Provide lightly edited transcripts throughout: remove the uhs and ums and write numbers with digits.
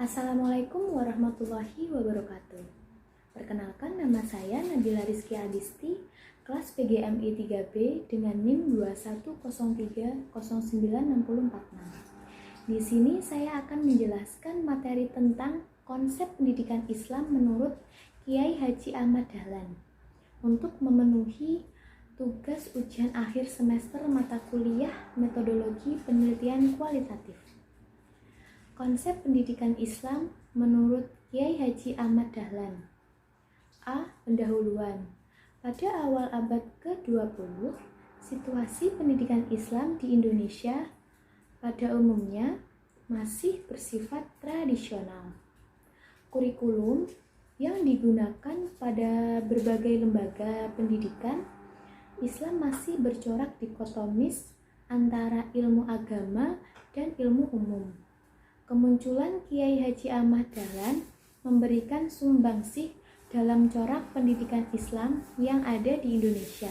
Assalamualaikum warahmatullahi wabarakatuh. Perkenalkan, nama saya Nabila Rizky Adisti, kelas PGMI 3B dengan NIM 210309646. Di sini saya akan menjelaskan materi tentang konsep pendidikan Islam menurut Kiai Haji Ahmad Dahlan untuk memenuhi tugas ujian akhir semester mata kuliah metodologi penelitian kualitatif. Konsep pendidikan Islam menurut Kiai Haji Ahmad Dahlan. A. Pendahuluan. Pada awal abad ke-20, situasi pendidikan Islam di Indonesia pada umumnya masih bersifat tradisional. Kurikulum yang digunakan pada berbagai lembaga pendidikan Islam masih bercorak dikotomis antara ilmu agama dan ilmu umum. Kemunculan Kiai Haji Ahmad Dahlan memberikan sumbangsih dalam corak pendidikan Islam yang ada di Indonesia.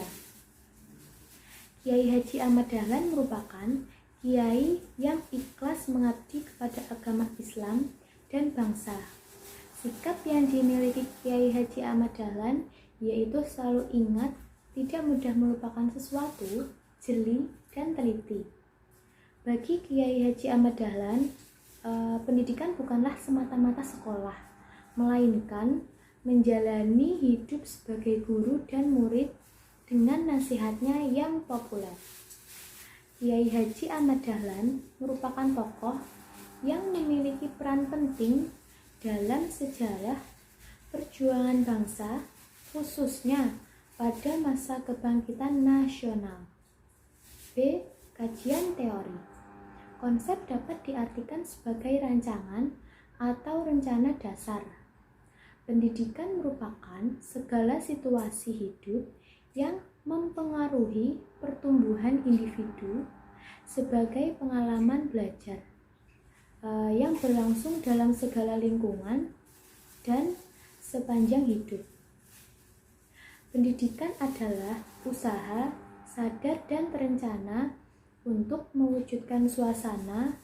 Kiai Haji Ahmad Dahlan merupakan kiai yang ikhlas mengabdi kepada agama Islam dan bangsa. Sikap yang dimiliki Kiai Haji Ahmad Dahlan yaitu selalu ingat, tidak mudah melupakan sesuatu, jeli dan teliti. Bagi Kiai Haji Ahmad Dahlan, pendidikan bukanlah semata-mata sekolah, melainkan menjalani hidup sebagai guru dan murid dengan nasihatnya yang populer. Kiai Haji Ahmad Dahlan merupakan tokoh yang memiliki peran penting dalam sejarah perjuangan bangsa, khususnya pada masa kebangkitan nasional. B. Kajian teori. Konsep dapat diartikan sebagai rancangan atau rencana dasar. Pendidikan merupakan segala situasi hidup yang mempengaruhi pertumbuhan individu sebagai pengalaman belajar yang berlangsung dalam segala lingkungan dan sepanjang hidup. Pendidikan adalah usaha sadar dan terencana untuk mewujudkan suasana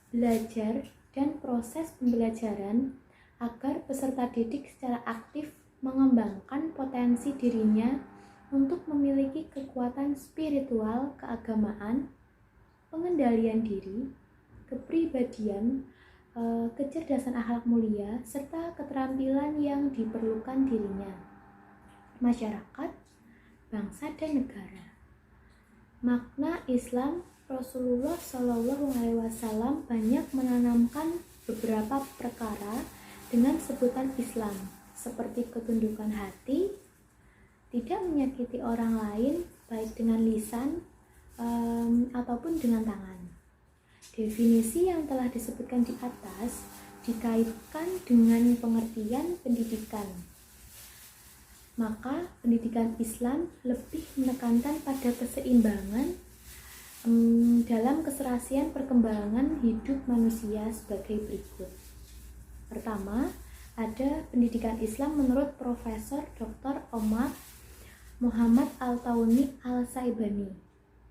belajar dan proses pembelajaran agar peserta didik secara aktif mengembangkan potensi dirinya untuk memiliki kekuatan spiritual keagamaan, pengendalian diri, kepribadian, kecerdasan akhlak mulia, serta keterampilan yang diperlukan dirinya, masyarakat, bangsa, dan negara. Makna Islam, Rasulullah SAW banyak menanamkan beberapa perkara dengan sebutan Islam, seperti ketundukan hati, tidak menyakiti orang lain baik dengan lisan ataupun dengan tangan. Definisi yang telah disebutkan di atas dikaitkan dengan pengertian pendidikan. Maka pendidikan Islam lebih menekankan pada keseimbangan dalam keserasian perkembangan hidup manusia sebagai berikut. Pertama, ada pendidikan Islam menurut Profesor Dr. Omar Muhammad Al-Tauni Al-Saibani,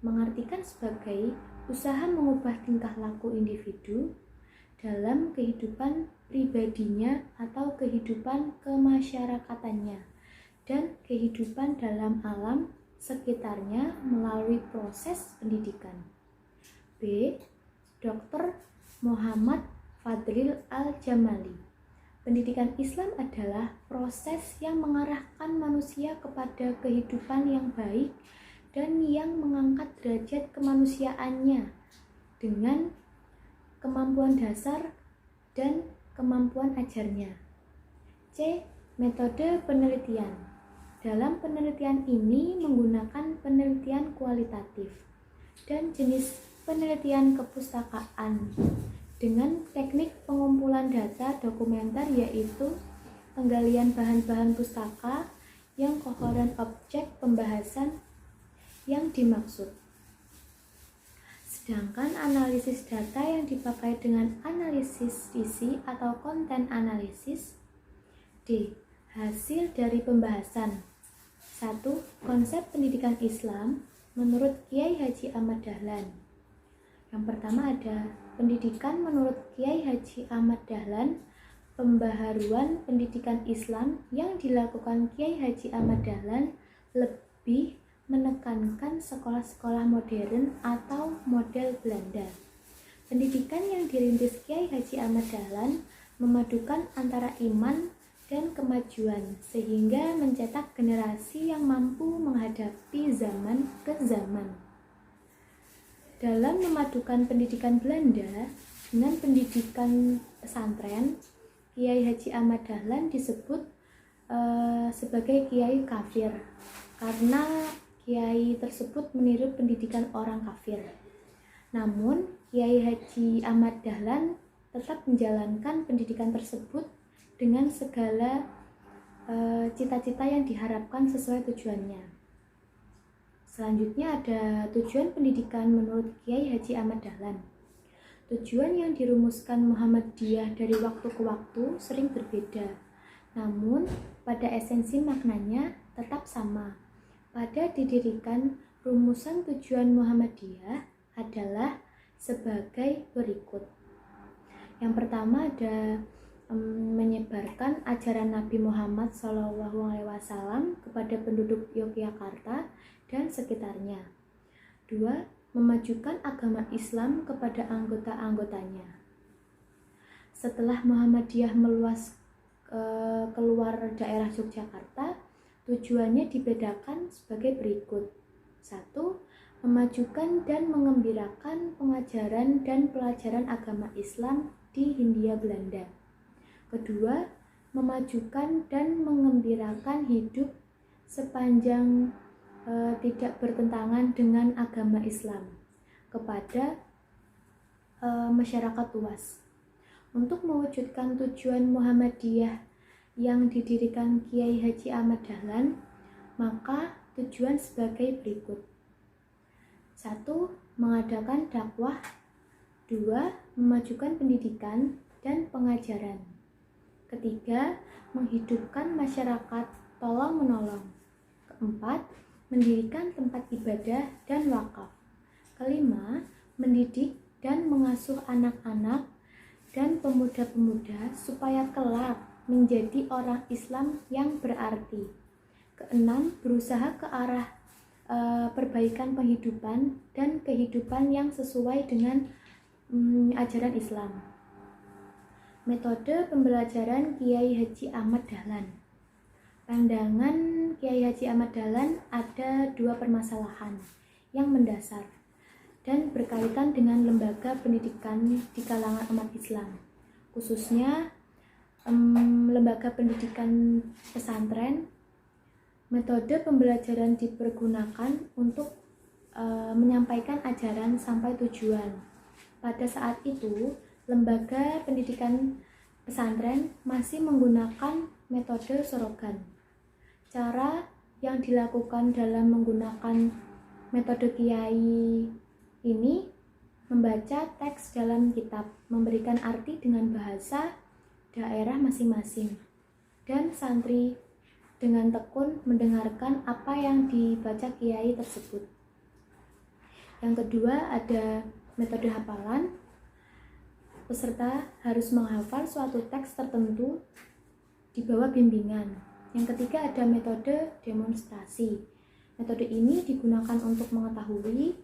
mengartikan sebagai usaha mengubah tingkah laku individu dalam kehidupan pribadinya atau kehidupan kemasyarakatannya dan kehidupan dalam alam sekitarnya melalui proses pendidikan. B. Dr. Muhammad Fadlil Al-Jamali. Pendidikan Islam adalah proses yang mengarahkan manusia kepada kehidupan yang baik dan yang mengangkat derajat kemanusiaannya dengan kemampuan dasar dan kemampuan ajarnya. C. Metode penelitian. Dalam penelitian ini menggunakan penelitian kualitatif dan jenis penelitian kepustakaan dengan teknik pengumpulan data dokumenter, yaitu penggalian bahan-bahan pustaka yang koheren objek pembahasan yang dimaksud. Sedangkan analisis data yang dipakai dengan analisis isi atau konten analisis. D. Hasil dari pembahasan. 1. Konsep pendidikan Islam menurut Kiai Haji Ahmad Dahlan. Yang pertama ada Pendidikan menurut Kiai Haji Ahmad Dahlan, pembaharuan pendidikan Islam yang dilakukan Kiai Haji Ahmad Dahlan lebih menekankan sekolah-sekolah modern atau model Belanda. Pendidikan yang dirintis Kiai Haji Ahmad Dahlan memadukan antara iman dan kemajuan sehingga mencetak generasi yang mampu menghadapi zaman ke zaman. Dalam memadukan pendidikan Belanda dengan pendidikan pesantren, Kiai Haji Ahmad Dahlan disebut sebagai kiai kafir karena kiai tersebut meniru pendidikan orang kafir. Namun, Kiai Haji Ahmad Dahlan tetap menjalankan pendidikan tersebut dengan segala cita-cita yang diharapkan sesuai tujuannya. Selanjutnya ada tujuan pendidikan menurut Kiai Haji Ahmad Dahlan. Tujuan yang dirumuskan Muhammadiyah dari waktu ke waktu sering berbeda, namun pada esensi maknanya tetap sama. Pada didirikan, rumusan tujuan Muhammadiyah adalah sebagai berikut. Yang pertama ada menyebarkan ajaran Nabi Muhammad SAW kepada penduduk Yogyakarta dan sekitarnya. 2. Memajukan agama Islam kepada anggota-anggotanya. Setelah Muhammadiyah meluas keluar daerah Yogyakarta, tujuannya dibedakan sebagai berikut. 1. Memajukan dan mengembirakan pengajaran dan pelajaran agama Islam di Hindia Belanda. Kedua, memajukan dan mengembirakan hidup sepanjang tidak bertentangan dengan agama Islam kepada masyarakat luas. Untuk mewujudkan tujuan Muhammadiyah yang didirikan Kiai Haji Ahmad Dahlan, maka tujuan sebagai berikut. 1. Mengadakan dakwah. 2. Memajukan pendidikan dan pengajaran. Ketiga, menghidupkan masyarakat tolong-menolong. Keempat, mendirikan tempat ibadah dan wakaf. Kelima, mendidik dan mengasuh anak-anak dan pemuda-pemuda supaya kelak menjadi orang Islam yang berarti. Keenam, berusaha ke arah perbaikan penghidupan dan kehidupan yang sesuai dengan ajaran Islam. Metode pembelajaran Kiai Haji Ahmad Dahlan. Pandangan Kiai Haji Ahmad Dahlan ada dua permasalahan yang mendasar dan berkaitan dengan lembaga pendidikan di kalangan umat Islam, khususnya lembaga pendidikan pesantren. Metode pembelajaran dipergunakan untuk menyampaikan ajaran sampai tujuan. Pada saat itu, lembaga pendidikan pesantren masih menggunakan metode sorogan. Cara yang dilakukan dalam menggunakan metode kiai ini membaca teks dalam kitab, memberikan arti dengan bahasa daerah masing-masing, dan santri dengan tekun mendengarkan apa yang dibaca kiai tersebut. Yang kedua ada metode hafalan. Peserta harus menghafal suatu teks tertentu di bawah bimbingan. Yang ketiga ada metode demonstrasi. Metode ini digunakan untuk mengetahui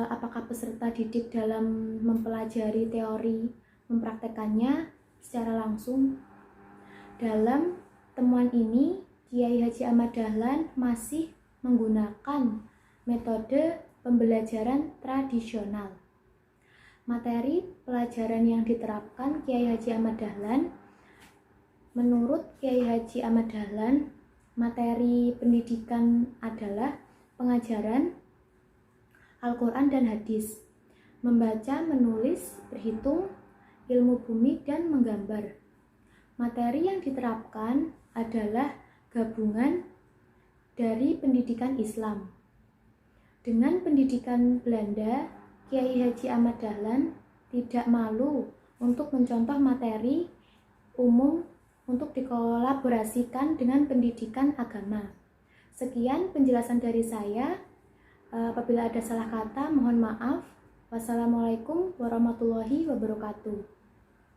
apakah peserta didik dalam mempelajari teori, mempraktekannya secara langsung. Dalam temuan ini, Kiai Haji Ahmad Dahlan masih menggunakan metode pembelajaran tradisional. Materi pelajaran yang diterapkan Kiai Haji Ahmad Dahlan. Menurut Kiai Haji Ahmad Dahlan, materi pendidikan adalah pengajaran Al-Quran dan hadis, membaca, menulis, berhitung, ilmu bumi, dan menggambar. Materi yang diterapkan adalah gabungan dari pendidikan Islam. Dengan pendidikan Belanda, Kiai Haji Ahmad Dahlan tidak malu untuk mencontoh materi umum untuk dikolaborasikan dengan pendidikan agama. Sekian penjelasan dari saya. Apabila ada salah kata, mohon maaf. Wassalamualaikum warahmatullahi wabarakatuh.